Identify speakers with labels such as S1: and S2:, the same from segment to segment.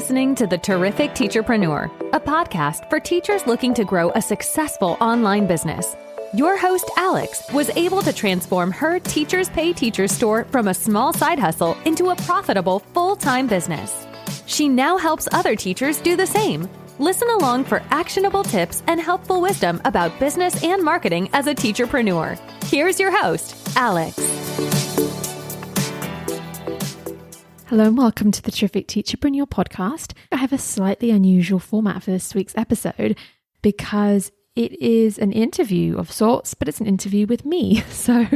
S1: listening to The Terrific Teacherpreneur, a podcast for teachers looking to grow a successful online business. Your host, Alex, was able to transform her Teachers Pay Teachers store from a small side hustle into a profitable full-time business. She now helps other teachers do the same. Listen along for actionable tips and helpful wisdom about business and marketing as a teacherpreneur. Here's your host, Alex.
S2: Hello and welcome to the Terrific Teacherpreneur podcast. I have a slightly unusual format for this week's episode because it is an interview of sorts, but it's an interview with me. So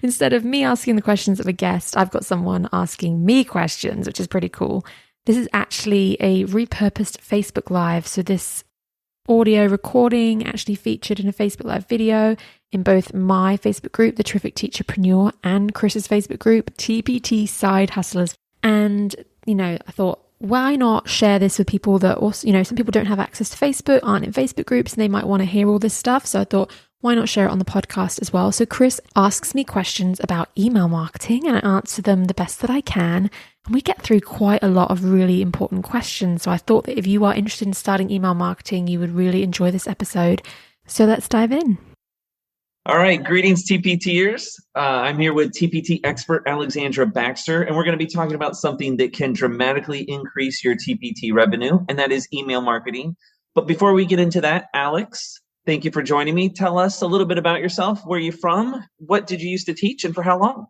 S2: instead of me asking the questions of a guest, I've got someone asking me questions, which is pretty cool. This is actually a repurposed Facebook Live. So this audio recording actually featured in a Facebook Live video in both my Facebook group, The Terrific Teacherpreneur, and Chris's Facebook group, TPT Side Hustlers. And, I thought, why not share this with people that also, some people don't have access to Facebook, aren't in Facebook groups, and they might want to hear all this stuff. So I thought, why not share it on the podcast as well? So Chris asks me questions about email marketing and I answer them the best that I can. And we get through quite a lot of really important questions. So I thought that if you are interested in starting email marketing, you would really enjoy this episode. So let's dive in.
S3: All right, greetings TPTers. I'm here with TPT expert Alexandra Baxter, and we're going to be talking about something that can dramatically increase your TPT revenue, and that is email marketing. But before we get into that, Alex, thank you for joining me. Tell us a little bit about yourself. Where are you from? What did you used to teach and for how long?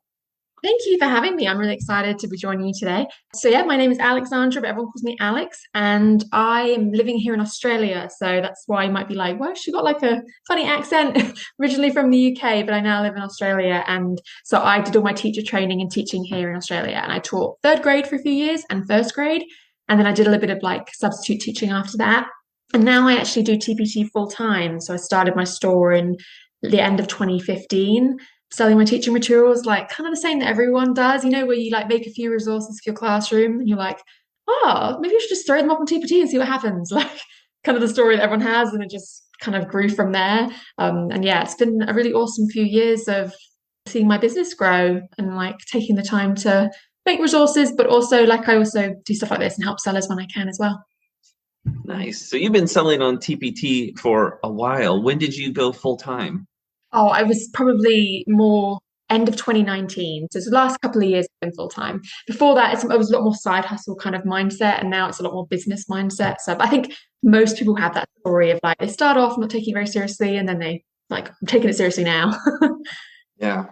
S4: Thank you for having me. I'm really excited to be joining you today. So my name is Alexandra, but everyone calls me Alex, and I am living here in Australia. So that's why you might be like, well, she got like a funny accent, originally from the UK, but I now live in Australia. And so I did all my teacher training and teaching here in Australia. And I taught third grade for a few years and first grade. And then I did a little bit of like substitute teaching after that. And now I actually do TPT full time. So I started my store in the end of 2015. Selling my teaching materials, like kind of the same that everyone does, where you like make a few resources for your classroom and you're like, oh, maybe I should just throw them up on TPT and see what happens. Like kind of the story that everyone has, and it just kind of grew from there. It's been a really awesome few years of seeing my business grow and like taking the time to make resources, but also like I also do stuff like this and help sellers when I can as well.
S3: Nice. So you've been selling on TPT for a while. When did you go full time?
S4: Oh, I was probably more end of 2019. So it's the last couple of years I've been full time. Before that, it was a lot more side hustle kind of mindset, and now it's a lot more business mindset. So I think most people have that story of like they start off not taking it very seriously, and then they like I'm taking it seriously now.
S3: Yeah.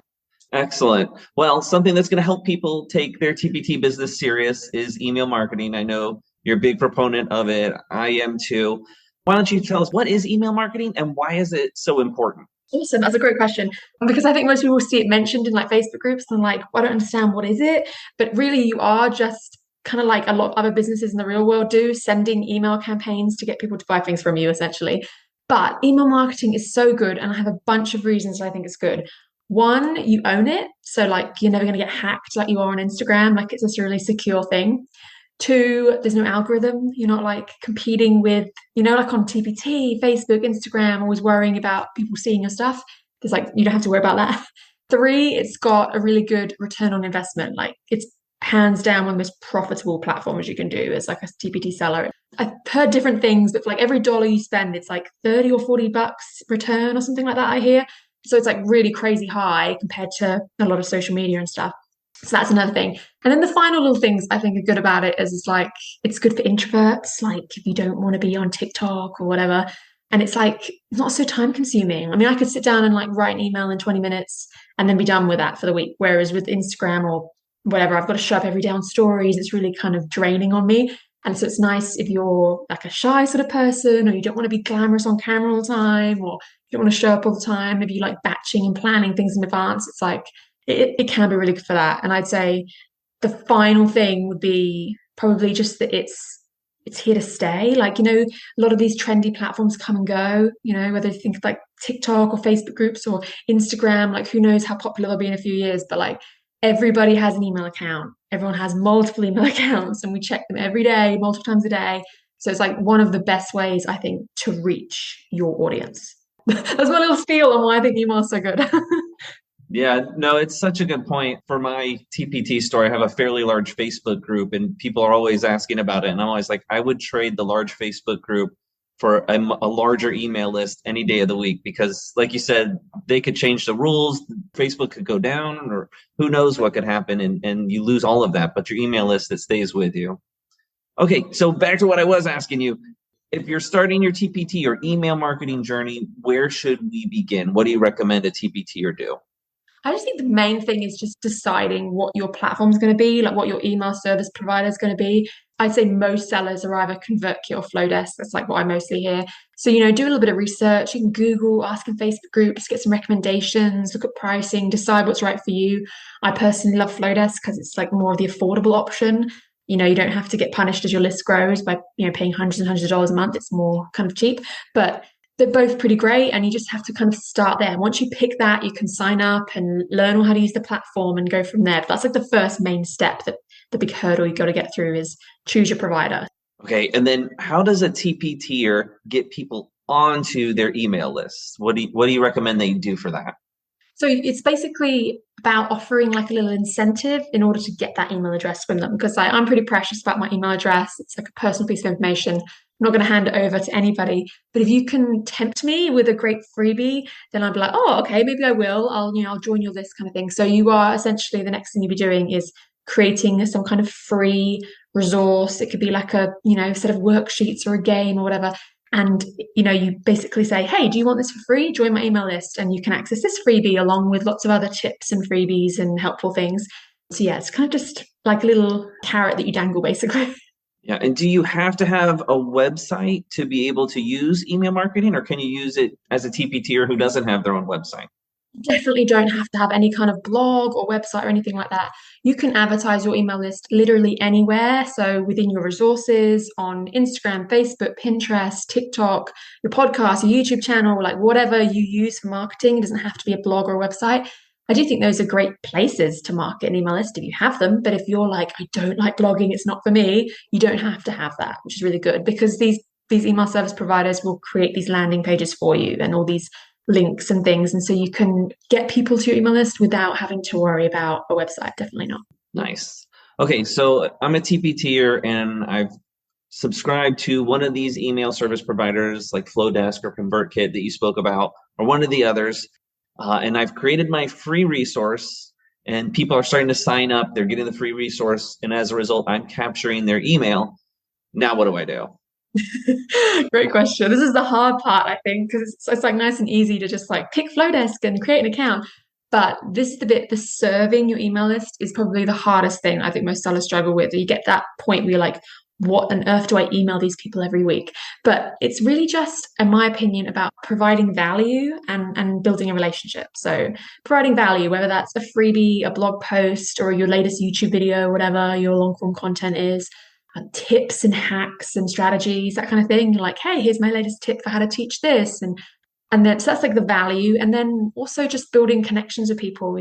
S3: Excellent. Well, something that's going to help people take their TPT business serious is email marketing. I know you're a big proponent of it. I am too. Why don't you tell us what is email marketing and why is it so important?
S4: Awesome. That's a great question. Because I think most people see it mentioned in like Facebook groups and like, I don't understand, what is it? But really you are just kind of like a lot of other businesses in the real world do, sending email campaigns to get people to buy things from you essentially. But email marketing is so good. And I have a bunch of reasons I think it's good. One, you own it. So like you're never going to get hacked like you are on Instagram. Like it's just a really secure thing. Two, there's no algorithm. You're not like competing with, like on TPT, Facebook, Instagram, always worrying about people seeing your stuff. There's like, you don't have to worry about that. Three, it's got a really good return on investment. Like it's hands down one of the most profitable platforms you can do as like a TPT seller. I've heard different things, but for like every dollar you spend, it's like 30 or 40 bucks return or something like that, I hear. So it's like really crazy high compared to a lot of social media and stuff. So that's another thing. And then the final little things I think are good about it is like, it's good for introverts. Like if you don't want to be on TikTok or whatever, and it's like not so time consuming. I mean, I could sit down and like write an email in 20 minutes and then be done with that for the week. Whereas with Instagram or whatever, I've got to show up every day on stories. It's really kind of draining on me. And so it's nice if you're like a shy sort of person, or you don't want to be glamorous on camera all the time, or you don't want to show up all the time. Maybe you like batching and planning things in advance. It's like, it can be really good for that. And I'd say the final thing would be probably just that it's here to stay. Like, a lot of these trendy platforms come and go, whether you think like TikTok or Facebook groups or Instagram, like who knows how popular they'll be in a few years, but like everybody has an email account. Everyone has multiple email accounts and we check them every day, multiple times a day. So it's like one of the best ways, I think, to reach your audience. That's my little spiel on why I think email is so good.
S3: Yeah, no, it's such a good point. For my TPT store, I have a fairly large Facebook group, and people are always asking about it. And I'm always like, I would trade the large Facebook group for a larger email list any day of the week because, like you said, they could change the rules. Facebook could go down, or who knows what could happen, and you lose all of that. But your email list that stays with you. Okay, so back to what I was asking you. If you're starting your TPT or email marketing journey, where should we begin? What do you recommend a TPT or do?
S4: I just think the main thing is just deciding what your platform is going to be, like what your email service provider is going to be. I'd say most sellers are either ConvertKit or Flowdesk. That's like what I mostly hear. So, do a little bit of research. You can Google, ask in Facebook groups, get some recommendations, look at pricing, decide what's right for you. I personally love Flowdesk because it's like more of the affordable option. You don't have to get punished as your list grows by, paying hundreds and hundreds of dollars a month. It's more kind of cheap. But they're both pretty great, and you just have to kind of start there. Once you pick that, you can sign up and learn all how to use the platform and go from there. But that's like the first main step, that the big hurdle you got to get through is choose your provider.
S3: Okay, and then how does a TPTer get people onto their email list? What do you recommend they do for that?
S4: So it's basically about offering like a little incentive in order to get that email address from them. Because I'm pretty precious about my email address. It's like a personal piece of information. I'm not going to hand it over to anybody. But if you can tempt me with a great freebie, then I'd be like, oh, okay, maybe I will. I'll join your list kind of thing. So you are essentially, the next thing you'll be doing is creating some kind of free resource. It could be like a, set of worksheets or a game or whatever. And, you basically say, hey, do you want this for free? Join my email list. And you can access this freebie along with lots of other tips and freebies and helpful things. So yeah, it's kind of just like a little carrot that you dangle, basically.
S3: Yeah, and do you have to have a website to be able to use email marketing, or can you use it as a TPTer who doesn't have their own website?
S4: Definitely don't have to have any kind of blog or website or anything like that. You can advertise your email list literally anywhere. So within your resources on Instagram, Facebook, Pinterest, TikTok, your podcast, your YouTube channel, like whatever you use for marketing. It doesn't have to be a blog or a website. I do think those are great places to market an email list if you have them. But if you're like, I don't like blogging, it's not for me, you don't have to have that, which is really good because these email service providers will create these landing pages for you and all these links and things. And so you can get people to your email list without having to worry about a website. Definitely not.
S3: Nice. Okay, so I'm a TPTer and I've subscribed to one of these email service providers like Flowdesk or ConvertKit that you spoke about, or one of the others. And I've created my free resource, and people are starting to sign up. They're getting the free resource. And as a result, I'm capturing their email. Now, what do I do?
S4: Great question. This is the hard part, I think, because it's like nice and easy to just like pick Flowdesk and create an account. But this is the serving your email list is probably the hardest thing I think most sellers struggle with. You get that point where you're like, what on earth do I email these people every week? But it's really just, in my opinion, about providing value and building a relationship. So providing value, whether that's a freebie, a blog post, or your latest YouTube video, whatever your long form content is, tips and hacks and strategies, that kind of thing. Like, hey, here's my latest tip for how to teach this. And then so that's like the value. And then also just building connections with people,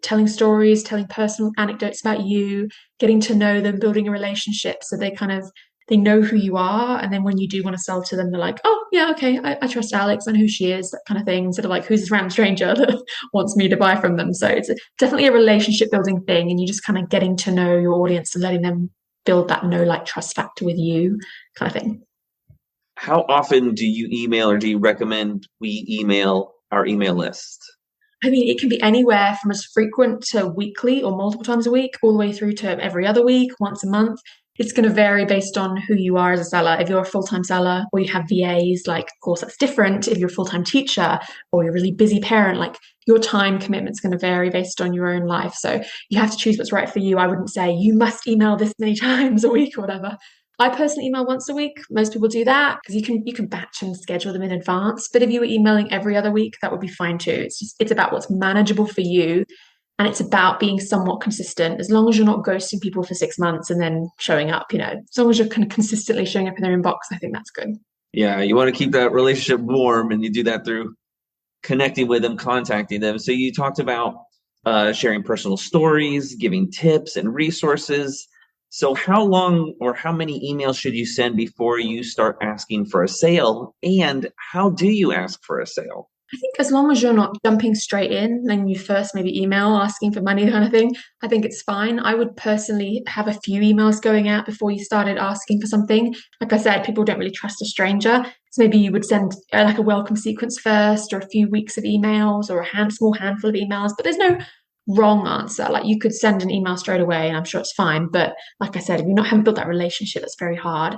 S4: telling stories, telling personal anecdotes about you, getting to know them, building a relationship so they know who you are. And then when you do want to sell to them, they're like, oh, yeah, okay, I trust Alex. I know who she is, that kind of thing. Instead of like, who's this random stranger that wants me to buy from them? So it's definitely a relationship building thing. And you just kind of getting to know your audience and letting them build that know, like, trust factor with you kind of thing.
S3: How often do you email, or do you recommend we email our email list?
S4: I mean, it can be anywhere from as frequent to weekly or multiple times a week, all the way through to every other week, once a month. It's going to vary based on who you are as a seller. If you're a full-time seller or you have VAs, like, of course, that's different. If you're a full-time teacher or you're a really busy parent, like, your time commitment's going to vary based on your own life. So you have to choose what's right for you. I wouldn't say you must email this many times a week or whatever. I personally email once a week. Most people do that because you can batch and schedule them in advance. But if you were emailing every other week, that would be fine too. It's about what's manageable for you. And it's about being somewhat consistent. As long as you're not ghosting people for 6 months and then showing up, as long as you're kind of consistently showing up in their inbox, I think that's good.
S3: Yeah, you want to keep that relationship warm, and you do that through connecting with them, contacting them. So you talked about sharing personal stories, giving tips and resources. So how long or how many emails should you send before you start asking for a sale? And how do you ask for a sale?
S4: I think as long as you're not jumping straight in and you first maybe email asking for money kind of thing, I think it's fine. I would personally have a few emails going out before you started asking for something. Like I said, people don't really trust a stranger. So maybe you would send like a welcome sequence first, or a few weeks of emails, or a small handful of emails. But there's no wrong answer. Like you could send an email straight away and I'm sure it's fine. But like I said, if haven't built that relationship, that's very hard.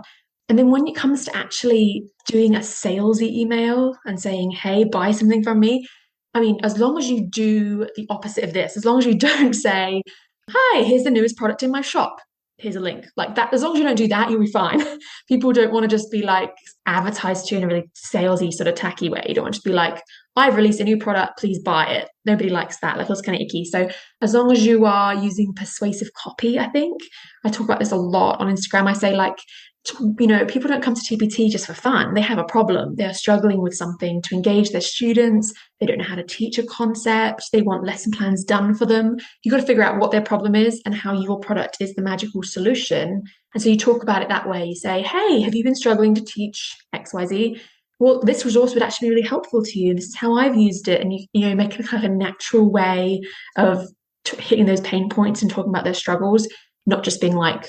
S4: And then when it comes to actually doing a salesy email and saying, hey, buy something from me, I mean, as long as you do the opposite of this, as long as you don't say, hi, here's the newest product in my shop, here's a link, like that, as long as you don't do that, you'll be fine. People don't want to just be like advertised to in a really salesy sort of tacky way. You don't want to be like, I've released a new product, please buy it. Nobody likes that. That feels kind of icky. So as long as you are using persuasive copy, I think I talk about this a lot on Instagram. I say like, people don't come to TPT just for fun. They have a problem. They're struggling with something to engage their students. They don't know how to teach a concept. They want lesson plans done for them. You've got to figure out what their problem is and how your product is the magical solution. And so you talk about it that way. You say, hey, have you been struggling to teach XYZ? Well, this resource would actually be really helpful to you. This is how I've used it. And you make it kind of a natural way of hitting those pain points and talking about their struggles, not just being like,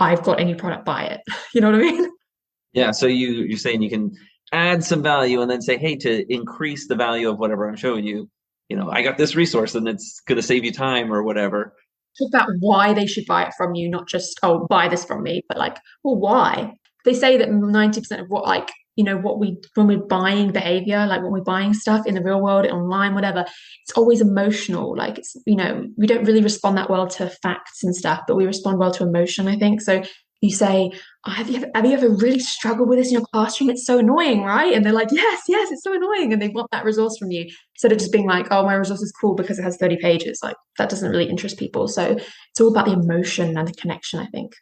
S4: I've got any product, buy it. You know what I mean?
S3: Yeah. So you're saying you can add some value and then say, hey, to increase the value of whatever I'm showing you, I got this resource and it's going to save you time or whatever.
S4: Talk about why they should buy it from you, not just, oh, buy this from me, but like, well, why? They say that 90% of when we're buying behavior, like when we're buying stuff in the real world, online, whatever, it's always emotional. Like it's, we don't really respond that well to facts and stuff, but we respond well to emotion, I think. So you say, oh, have you ever really struggled with this in your classroom? It's so annoying, right? And they're like, yes, it's so annoying. And they want that resource from you instead of just being like, oh, my resource is cool because it has 30 pages. Like that doesn't really interest people. So it's all about the emotion and the connection, I think.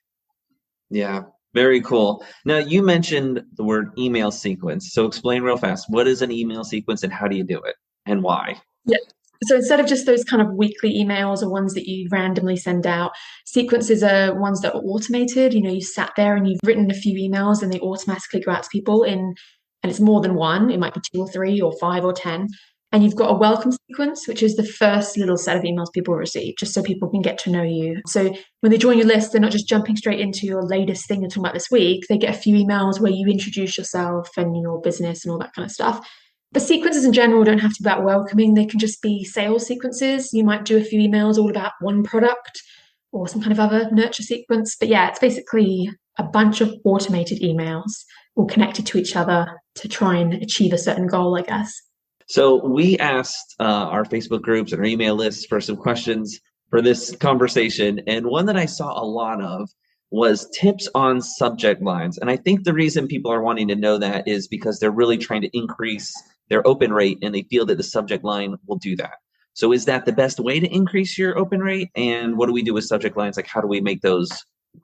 S3: Yeah. Very cool. Now, you mentioned the word email sequence. So explain real fast. What is an email sequence and how do you do it and why?
S4: Yeah. So instead of just those kind of weekly emails or ones that you randomly send out, sequences are ones that are automated. You sat there and you've written a few emails and they automatically go out to people and it's more than one. It might be 2 or 3 or 5 or 10. And you've got a welcome sequence, which is the first little set of emails people receive, just so people can get to know you. So when they join your list, they're not just jumping straight into your latest thing you're talking about this week. They get a few emails where you introduce yourself and your business and all that kind of stuff. But sequences in general don't have to be about welcoming. They can just be sales sequences. You might do a few emails all about one product or some kind of other nurture sequence. But yeah, it's basically a bunch of automated emails all connected to each other to try and achieve a certain goal, I guess.
S3: So we asked our Facebook groups and our email lists for some questions for this conversation. And one that I saw a lot of was tips on subject lines. And I think the reason people are wanting to know that is because they're really trying to increase their open rate and they feel that the subject line will do that. So is that the best way to increase your open rate? And what do we do with subject lines? Like, how do we make those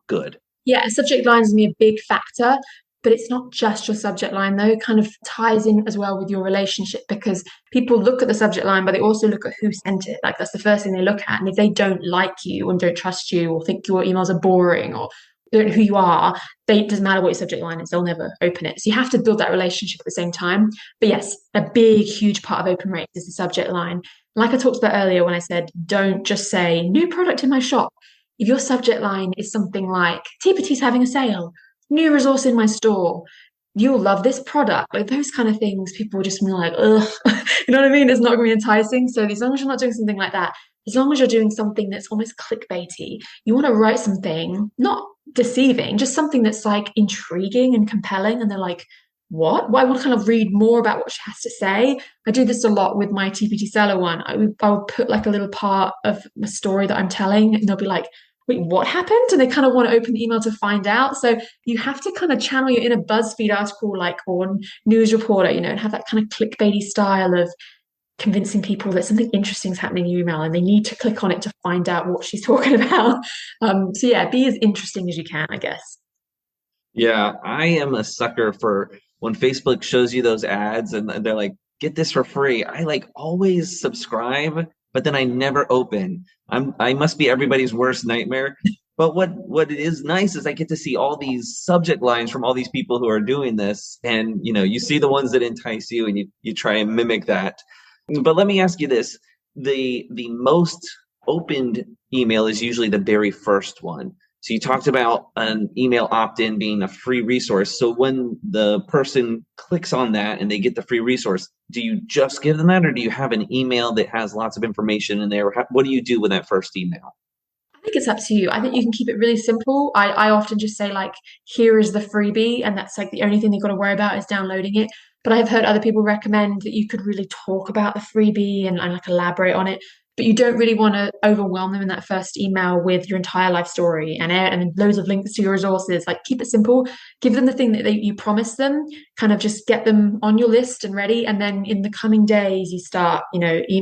S3: good?
S4: Yeah, subject lines can be a big factor. But it's not just your subject line, though. It kind of ties in as well with your relationship because people look at the subject line, but they also look at who sent it. Like that's the first thing they look at. And if they don't like you and don't trust you or think your emails are boring or don't know who you are, it doesn't matter what your subject line is, they'll never open it. So you have to build that relationship at the same time. But yes, a big, huge part of open rate is the subject line. Like I talked about earlier when I said, don't just say new product in my shop. If your subject line is something like TPT's having a sale, new resource in my store, you'll love this product, like those kind of things, people will just be like, ugh, you know what I mean? It's not going to be enticing. So as long as you're not doing something like that, as long as you're doing something that's almost clickbaity, you want to write something, not deceiving, just something that's like intriguing and compelling. And they're like, what? Well, I want to kind of read more about what she has to say. I do this a lot with my TPT seller one. I would put like a little part of the story that I'm telling and they'll be like, wait, what happened? And they kind of want to open the email to find out. So you have to kind of channel your inner BuzzFeed article, like, or news reporter, and have that kind of clickbaity style of convincing people that something interesting is happening in your email and they need to click on it to find out what she's talking about. So yeah, be as interesting as you can, I guess.
S3: Yeah, I am a sucker for when Facebook shows you those ads and they're like, get this for free. I like always subscribe, but then I never open. I must be everybody's worst nightmare But what is nice is I get to see all these subject lines from all these people who are doing this. And, you see the ones that entice you and you try and mimic that. But let me ask you this. The most opened email is usually the very first one. So you talked about an email opt-in being a free resource. So when the person clicks on that and they get the free resource, do you just give them that, or do you have an email that has lots of information in there? What do you do with that first email?
S4: I think it's up to you. I think you can keep it really simple. I often just say like, here is the freebie, and that's like the only thing they've got to worry about is downloading it. But I've heard other people recommend that you could really talk about the freebie and like elaborate on it. But you don't really want to overwhelm them in that first email with your entire life story and loads of links to your resources. Like keep it simple, give them the thing that you promised them, kind of just get them on your list and ready. And then in the coming days, you start,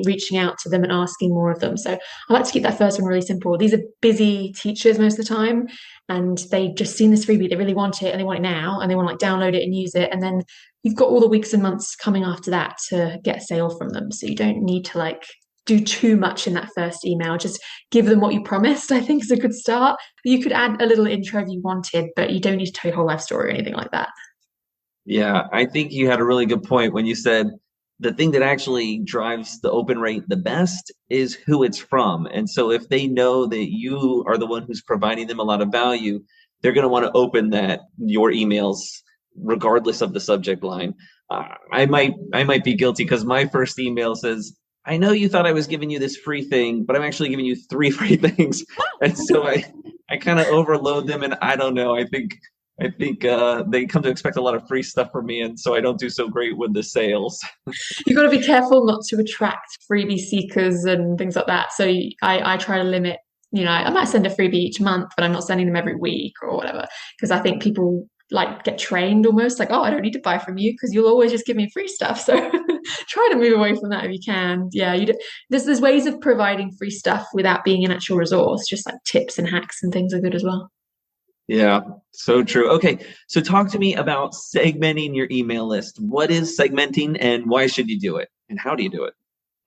S4: reaching out to them and asking more of them. So I like to keep that first one really simple. These are busy teachers most of the time, and they've just seen this freebie. They really want it and they want it now, and they want to like download it and use it. And then you've got all the weeks and months coming after that to get a sale from them. So you don't need to like do too much in that first email. Just give them what you promised, I think is a good start. You could add a little intro if you wanted, but you don't need to tell your whole life story or anything like that.
S3: Yeah, I think you had a really good point when you said the thing that actually drives the open rate the best is who it's from. And so if they know that you are the one who's providing them a lot of value, they're going to want to open your emails regardless of the subject line. I might be guilty because my first email says, I know you thought I was giving you this free thing, but I'm actually giving you 3 free things. And so I kind of overload them, and I don't know. I think they come to expect a lot of free stuff from me, and so I don't do so great with the sales.
S4: You've got to be careful not to attract freebie seekers and things like that. So I try to limit, I might send a freebie each month, but I'm not sending them every week or whatever, because I think people like get trained almost like, oh, I don't need to buy from you because you'll always just give me free stuff. So try to move away from that if you can. Yeah, there's ways of providing free stuff without being an actual resource. Just like tips and hacks and things are good as well.
S3: Yeah, so true. Okay, so talk to me about segmenting your email list. What is segmenting and why should you do it? And how do you do it?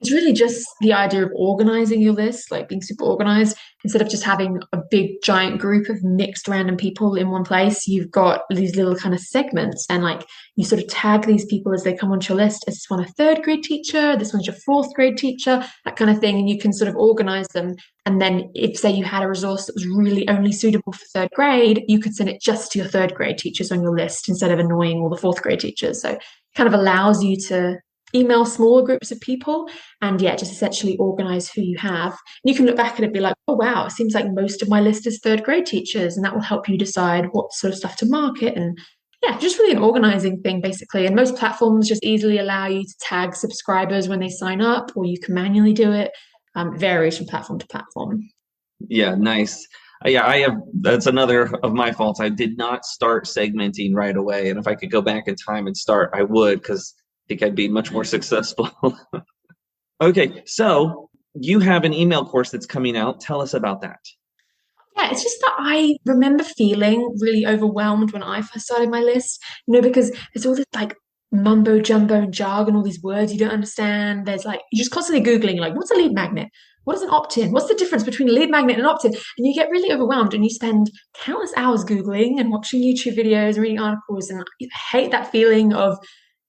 S4: It's really just the idea of organizing your list, like being super organized. Instead of just having a big giant group of mixed random people in one place, you've got these little kind of segments, and like you sort of tag these people as they come onto your list. Is this one a 3rd grade teacher? This one's your 4th grade teacher, that kind of thing. And you can sort of organize them. And then if, say, you had a resource that was really only suitable for 3rd grade, you could send it just to your 3rd grade teachers on your list instead of annoying all the 4th grade teachers. So it kind of allows you to email smaller groups of people and just essentially organize who you have. And you can look back at it and be like, oh wow, it seems like most of my list is 3rd grade teachers, and that will help you decide what sort of stuff to market. And just really an organizing thing basically. And most platforms just easily allow you to tag subscribers when they sign up, or you can manually do it. Varies from platform to platform.
S3: Yeah, nice. I have, that's another of my faults. I did not start segmenting right away. And if I could go back in time and start, I would, because I think I'd be much more successful. Okay, so you have an email course that's coming out. Tell us about that.
S4: Yeah, it's just that I remember feeling really overwhelmed when I first started my list, because there's all this like mumbo jumbo and jargon, all these words you don't understand. There's like, you're just constantly Googling, like, what's a lead magnet? What is an opt-in? What's the difference between a lead magnet and an opt-in? And you get really overwhelmed and you spend countless hours Googling and watching YouTube videos and reading articles. And I hate that feeling of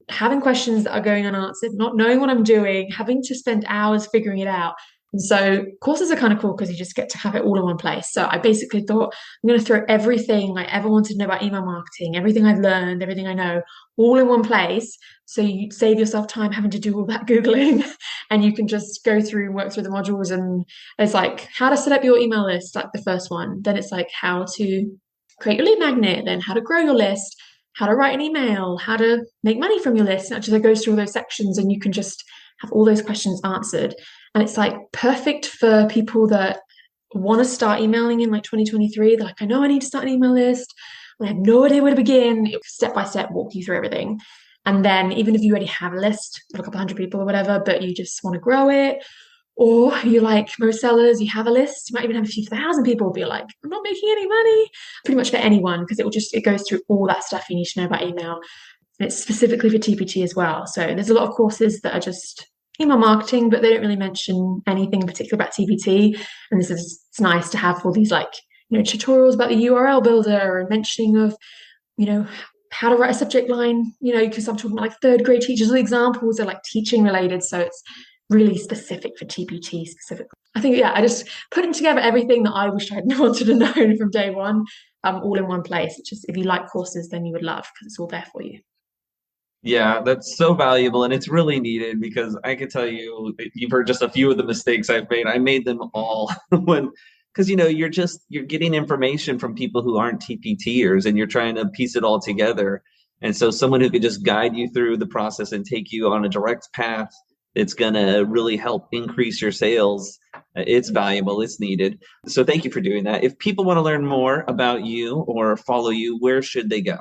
S4: having questions that are going unanswered, not knowing what I'm doing, having to spend hours figuring it out. And so courses are kind of cool because you just get to have it all in one place. So I basically thought I'm going to throw everything I ever wanted to know about email marketing, everything I've learned, everything I know, all in one place. So you save yourself time having to do all that Googling, and you can just go through and work through the modules. And it's like how to set up your email list, like the first one. Then it's like how to create your lead magnet, then how to grow your list, how to write an email, how to make money from your list. And actually, it goes through all those sections, and you can just have all those questions answered. And it's like perfect for people that want to start emailing in like 2023. They're like, I know I need to start an email list. I have no idea where to begin. Step by step, walk you through everything. And then even if you already have a list of a couple hundred people or whatever, but you just want to grow it, or you like most sellers, you have a list, you might even have a few thousand people, but you're like, I'm not making any money. Pretty much for anyone, because it goes through all that stuff you need to know about email. And it's specifically for TPT as well. So there's a lot of courses that are just email marketing, but they don't really mention anything in particular about TPT. And it's nice to have all these like tutorials about the URL builder and mentioning of, how to write a subject line, because I'm talking about like third grade teachers. The examples are like teaching related. So it's really specific for TPT specifically. I think, I just putting together everything that I wish I had wanted to know from day one, all in one place, which is, if you like courses, then you would love, because it's all there for you.
S3: Yeah, that's so valuable, and it's really needed, because I can tell you, you've heard just a few of the mistakes I've made. I made them all because you're getting information from people who aren't TPTers, and you're trying to piece it all together. And so someone who could just guide you through the process and take you on a direct path, it's gonna really help increase your sales. It's valuable, it's needed. So thank you for doing that. If people want to learn more about you or follow you, where should they go?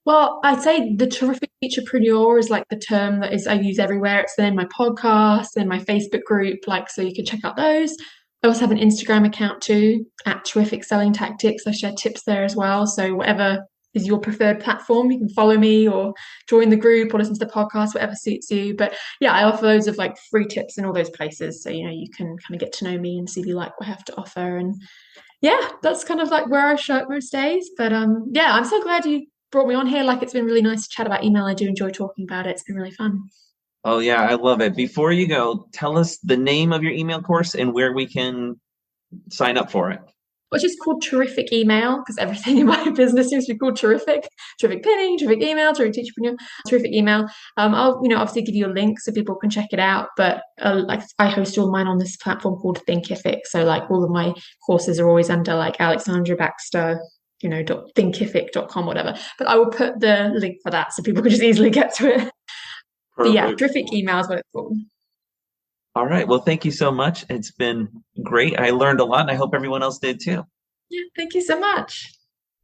S4: Well, I'd say the Terrific Teacherpreneur is like the term that I use everywhere. It's in my podcast and my Facebook group, so you can check out those. I also have an Instagram account too, at Terrific Selling Tactics. I share tips there as well. So whatever is your preferred platform, you can follow me or join the group or listen to the podcast, whatever suits you. But I offer loads of free tips in all those places. So, you can kind of get to know me and see if you like what I have to offer. And that's kind of where I show up most days. But I'm so glad you brought me on here. It's been really nice to chat about email. I do enjoy talking about it. It's been really fun.
S3: Oh yeah, I love it. Before you go, tell us the name of your email course and where we can sign up for it.
S4: Which is called Terrific Email, because everything in my business seems to be called terrific. Terrific pinning, terrific email, terrific teacherpreneur, terrific email. I'll obviously give you a link so people can check it out. But I host all mine on this platform called Thinkific. So all of my courses are always under Alexandra Baxter, .thinkific.com, whatever. But I will put the link for that so people can just easily get to it. But Terrific Email is what it's called.
S3: All right. Well, thank you so much. It's been great. I learned a lot, and I hope everyone else did too.
S4: Yeah, thank you so much.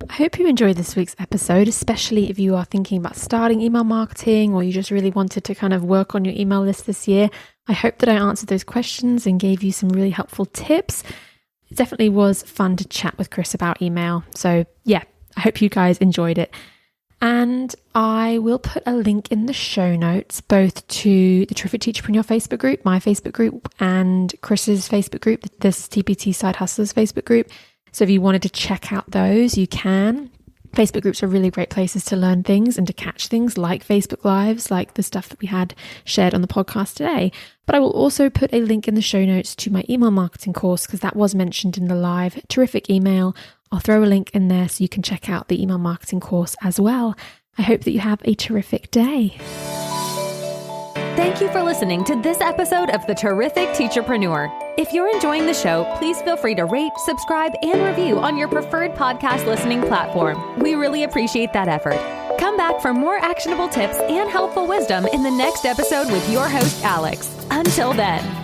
S2: I hope you enjoyed this week's episode, especially if you are thinking about starting email marketing or you just really wanted to kind of work on your email list this year. I hope that I answered those questions and gave you some really helpful tips. It definitely was fun to chat with Chris about email. So I hope you guys enjoyed it. And I will put a link in the show notes, both to the Terrific Teacherpreneur Facebook group, my Facebook group, and Chris's Facebook group, this TPT Side Hustlers Facebook group. So if you wanted to check out those, you can. Facebook groups are really great places to learn things and to catch things like Facebook Lives, like the stuff that we had shared on the podcast today. But I will also put a link in the show notes to my email marketing course, because that was mentioned in the live Terrific Email. I'll throw a link in there so you can check out the email marketing course as well. I hope that you have a terrific day.
S1: Thank you for listening to this episode of The Terrific Teacherpreneur. If you're enjoying the show, please feel free to rate, subscribe, and review on your preferred podcast listening platform. We really appreciate that effort. Come back for more actionable tips and helpful wisdom in the next episode with your host, Alex. Until then.